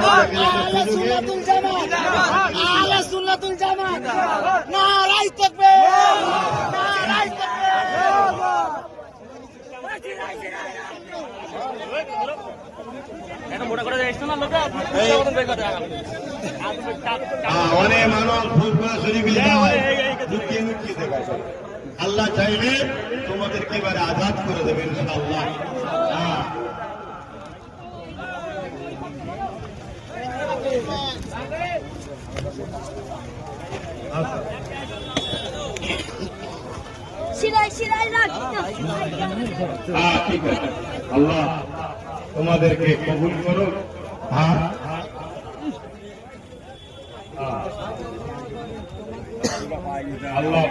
আহলে সুন্নাতুল জামাত, আহলে সুন্নাতুল জামাত, নারায়ে তাকবীর, নারায়ে অনেক মানুষ ফুলপুরা শরীফে যায় লুকিয়ে লুকিয়ে দেখায়। আল্লাহ চাইলে তোমাদেরকে এবারে আজাদ করে দেবে ইনশাআল্লাহ। ঠিক আছে, আল্লাহ তোমাদেরকে কবুল করুক। আল্লাহ